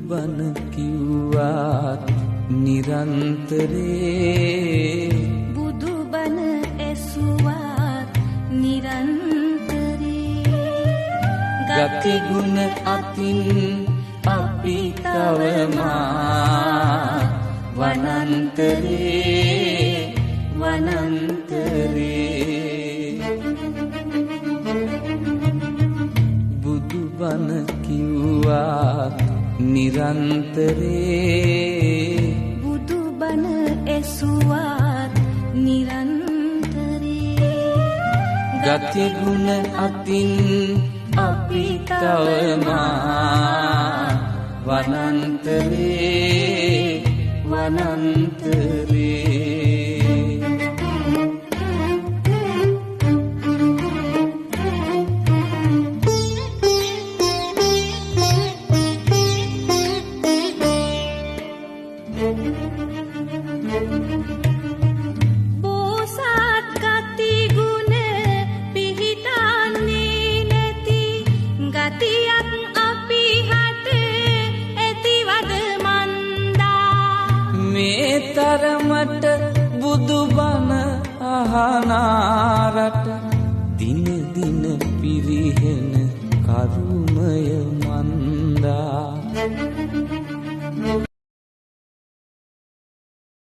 බුදුබණ කිව්වත් නිරන්තරේ බුදුබණ ඇසුවත් නිරන්තරේ ගති ගුණ අතින් අපි තවමා වනන්තරේ බුදුබණ කිව්වත් නිරන්තරේ බුදුබණ ඇසුවත් නිරන්තරේ ගති ගුණ අතින් අපි තවමා වනන්තරේ බෝසත් ගති ගුණ පිහිටන්නේ නැති ගතියක් අපි හට ඇතිවද මන්දා මේ තරමට බුදුබණ අහනාරට දින දින පිරිහෙන කරුමය මන්දා